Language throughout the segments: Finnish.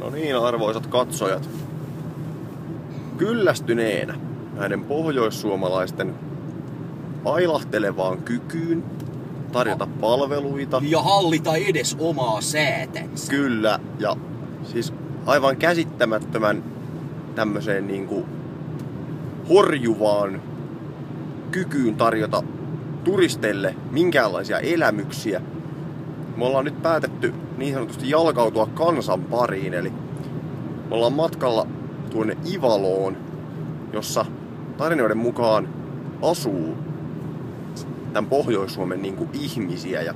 No niin, arvoisat katsojat. Kyllästyneenä näiden pohjoissuomalaisten ailahtelevaan kykyyn tarjota palveluita. Ja hallita edes omaa säätänsä. Kyllä, ja siis aivan käsittämättömän tämmöiseen niinku horjuvaan kykyyn tarjota turisteille minkäänlaisia elämyksiä. Me ollaan nyt päätetty niin sanotusti jalkautua kansan pariin, eli me ollaan matkalla tuonne Ivaloon, jossa tarinoiden mukaan asuu tämän Pohjois-Suomen niin kuin ihmisiä. Ja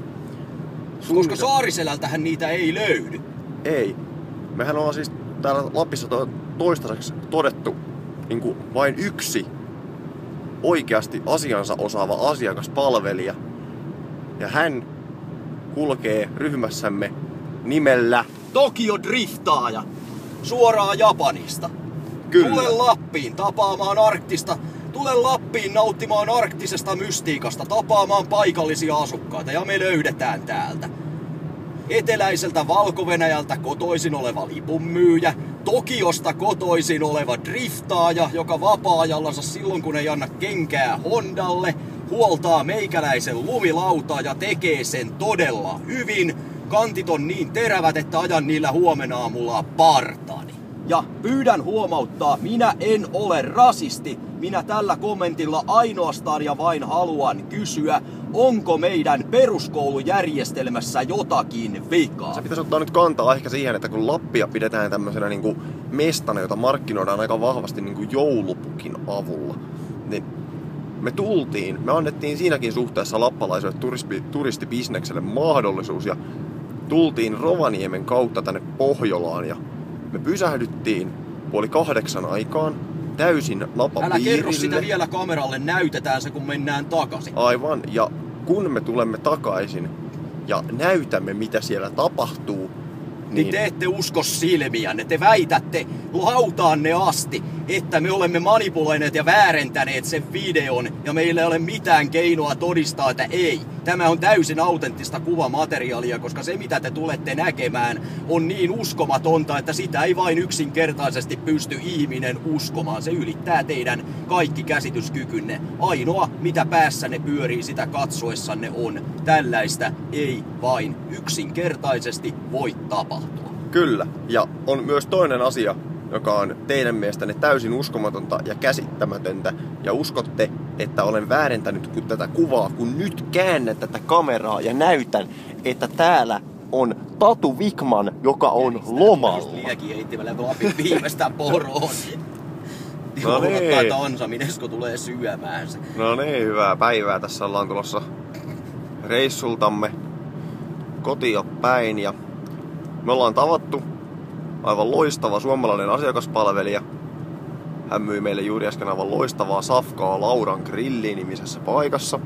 koska Saariselältähän niitä ei löydy. Ei. Mehän ollaan siis täällä Lapissa toistaiseksi todettu niin kuin vain yksi oikeasti asiansa osaava asiakaspalvelija. Ja hän kulkee ryhmässämme nimellä Tokio Driftaaja. Suoraan Japanista. Kyllä. Tule Lappiin tapaamaan arktista. Tule Lappiin nauttimaan arktisesta mystiikasta, tapaamaan paikallisia asukkaita ja me löydetään täältä. Eteläiseltä Valko-Venäjältä kotoisin oleva lipunmyyjä, Tokiosta kotoisin oleva driftaaja, joka vapaa-ajallansa silloin kun ei anna kenkää Hondalle, huoltaa meikäläisen lumilautaa ja tekee sen todella hyvin. Kantit on niin terävät, että ajan niillä huomenna aamulla partani. Ja pyydän huomauttaa, minä en ole rasisti. Minä tällä kommentilla ainoastaan ja vain haluan kysyä, onko meidän peruskoulujärjestelmässä jotakin vikaa? Se pitäisi ottaa nyt kantaa ehkä siihen, että kun Lappia pidetään tämmöisenä niin kuin mestana, jota markkinoidaan aika vahvasti niin kuin joulupukin avulla, niin me annettiin siinäkin suhteessa lappalaiselle turistibisnekselle mahdollisuus ja tultiin Rovaniemen kautta tänne Pohjolaan ja me pysähdyttiin 7:30 aikaan täysin napapiirille. Älä kerro sitä vielä kameralle, näytetään se kun mennään takaisin. Aivan, ja kun me tulemme takaisin ja näytämme mitä siellä tapahtuu, niin te ette usko silmiänne, te väitätte lautaanne asti, että me olemme manipuloineet ja väärentäneet sen videon ja meillä ei ole mitään keinoa todistaa, että ei. Tämä on täysin autenttista kuvamateriaalia, koska se mitä te tulette näkemään on niin uskomatonta, että sitä ei vain yksinkertaisesti pysty ihminen uskomaan. Se ylittää teidän kaikki käsityskykynne. Ainoa mitä päässänne pyörii sitä katsoessanne on. Tällaista ei vain yksinkertaisesti voi tapahtua. Kyllä, ja on myös toinen asia, joka on teidän mielestänne täysin uskomatonta ja käsittämätöntä, ja uskotte, että olen väärentänyt tätä kuvaa, kun nyt käännän tätä kameraa ja näytän, että täällä on Tatu Wikman, joka on lomalla. Liekin heittimällä Lapin viimeistään poroon. No niin. Odottaa, että Ansa Minesko tulee syömään se. No niin, hyvää päivää. Tässä ollaan tulossa reissultamme kotia päin ja me ollaan tavattu aivan loistava suomalainen asiakaspalvelija. Hän myi meille juuri äsken aivan loistavaa safkaa Lauran Grilli-nimisessä paikassa.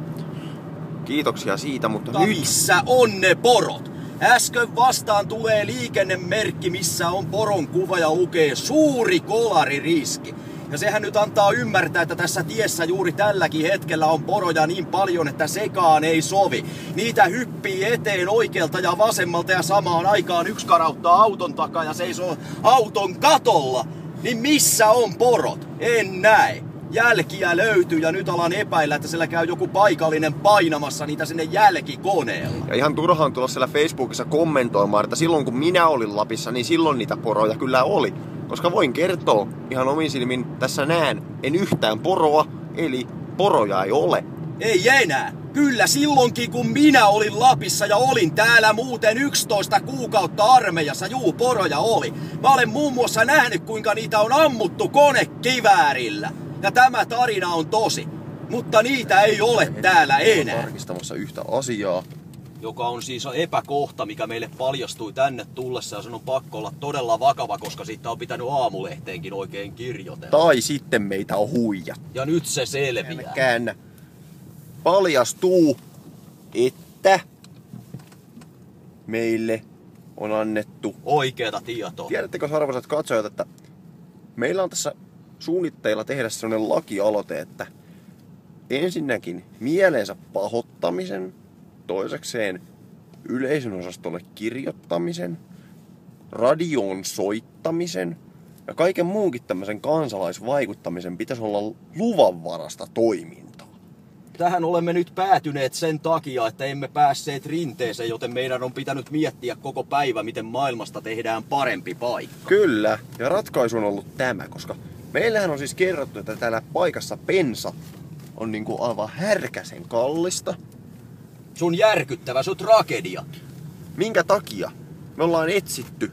Kiitoksia siitä, mutta nyt... Missä on ne porot? Äsken vastaan tulee liikennemerkki, missä on poron kuva ja lukee suuri kolaririski. Ja sehän nyt antaa ymmärtää, että tässä tiessä juuri tälläkin hetkellä on poroja niin paljon, että sekaan ei sovi. Niitä hyppii eteen oikealta ja vasemmalta ja samaan aikaan yksi karauttaa auton takaa ja seisoo auton katolla. Niin missä on porot? En näe. Jälkiä löytyy ja nyt alan epäillä, että siellä käy joku paikallinen painamassa niitä sinne jälkikoneella. Ja ihan turhaan tulla siellä Facebookissa kommentoimaan, että silloin kun minä olin Lapissa, niin silloin niitä poroja kyllä oli. Koska voin kertoa ihan omin silmin, tässä näen, en yhtään poroa, eli poroja ei ole. Ei enää. Kyllä silloinkin kun minä olin Lapissa ja olin täällä muuten 11 kuukautta armeijassa, poroja oli. Mä olen muun muassa nähnyt kuinka niitä on ammuttu konekiväärillä. Ja tämä tarina on tosi. Mutta niitä ei ole täällä enää. Tarkistamassa yhtä asiaa. Joka on siis epäkohta, mikä meille paljastui tänne tullessa ja sen on pakko olla todella vakava, koska siitä on pitänyt aamulehteenkin oikein kirjoitella. Tai sitten meitä on huijat. Ja nyt se selviää. Käännä. Paljastuu, että meille on annettu oikeata tietoa. Tiedättekö arvoisat katsojat, että meillä on tässä suunnitteilla tehdä sellainen lakialoite, että ensinnäkin mielensä pahoittamisen, toisekseen yleisön osastolle kirjoittamisen, radioon soittamisen ja kaiken muunkin tämmöisen kansalaisvaikuttamisen pitäisi olla luvanvarasta toimintaa. Tähän olemme nyt päätyneet sen takia, että emme päässeet rinteeseen, joten meidän on pitänyt miettiä koko päivä, miten maailmasta tehdään parempi paikka. Kyllä, ja ratkaisu on ollut tämä, koska meillähän on siis kerrottu, että täällä paikassa bensa on niinku aivan härkäsen kallista. Se on järkyttävä, se on tragedia. Minkä takia me ollaan etsitty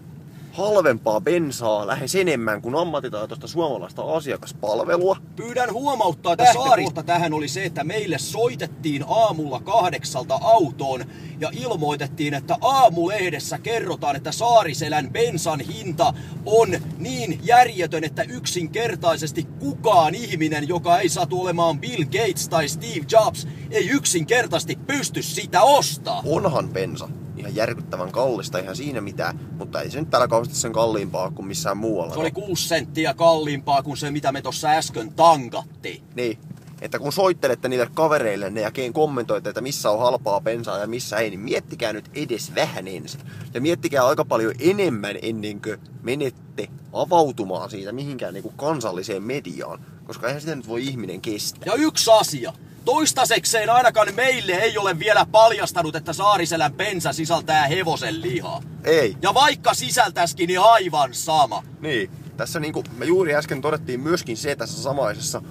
halvempaa bensaa lähes enemmän kuin ammattitaitoista suomalaista asiakaspalvelua? Pyydän huomauttaa, että saarista tähän oli se, että meille soitettiin aamulla 8 autoon ja ilmoitettiin, että aamulehdessä kerrotaan, että Saariselän bensan hinta on niin järjetön, että yksinkertaisesti kukaan ihminen, joka ei satu olemaan Bill Gates tai Steve Jobs, ei yksinkertaisesti pysty sitä ostaa. Onhan bensa ihan järkyttävän kallista, ihan siinä mitään, mutta ei se nyt täällä kauheasti sen kalliimpaa kuin missään muualla. Se oli 6 senttiä kalliimpaa kuin se, mitä me tossa äsken tankattiin. Niin, että kun soittelette niille kavereillenne ja kommentoitte, että missä on halpaa bensaa ja missä ei, niin miettikää nyt edes vähän ensin. Ja miettikää aika paljon enemmän ennen kuin menette avautumaan siitä mihinkään niin kuin kansalliseen mediaan, koska eihän sitä nyt voi ihminen kestää. Ja yksi asia. Toistaisekseen ainakaan meille ei ole vielä paljastanut, että Saariselän bensa sisältää hevosen lihaa. Ei. Ja vaikka sisältäisikin, niin aivan sama. Niin. Tässä niinku me juuri äsken todettiin myöskin se tässä samaisessa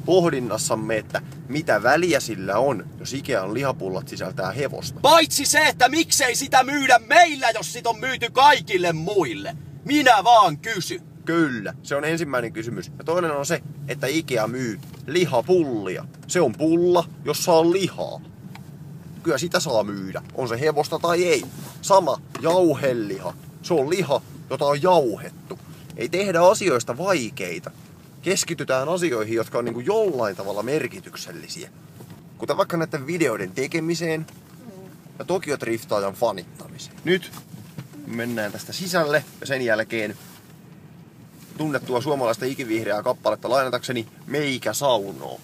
pohdinnassamme, että mitä väliä sillä on, jos Ikean lihapullat sisältää hevosta. Paitsi se, että miksei sitä myydä meillä, jos sit on myyty kaikille muille. Minä vaan kysyn. Kyllä, se on ensimmäinen kysymys. Ja toinen on se, että Ikea myy lihapullia. Se on pulla, jossa on lihaa. Kyllä sitä saa myydä, on se hevosta tai ei. Sama jauheliha. Se on liha, jota on jauhettu. Ei tehdä asioista vaikeita. Keskitytään asioihin, jotka on niin kuin jollain tavalla merkityksellisiä. Kuten vaikka näiden videoiden tekemiseen ja Tokyo Driftaajan fanittamiseen. Nyt mennään tästä sisälle ja sen jälkeen tunnettua suomalaista ikivihreää kappaletta lainatakseni Meikä saunoo.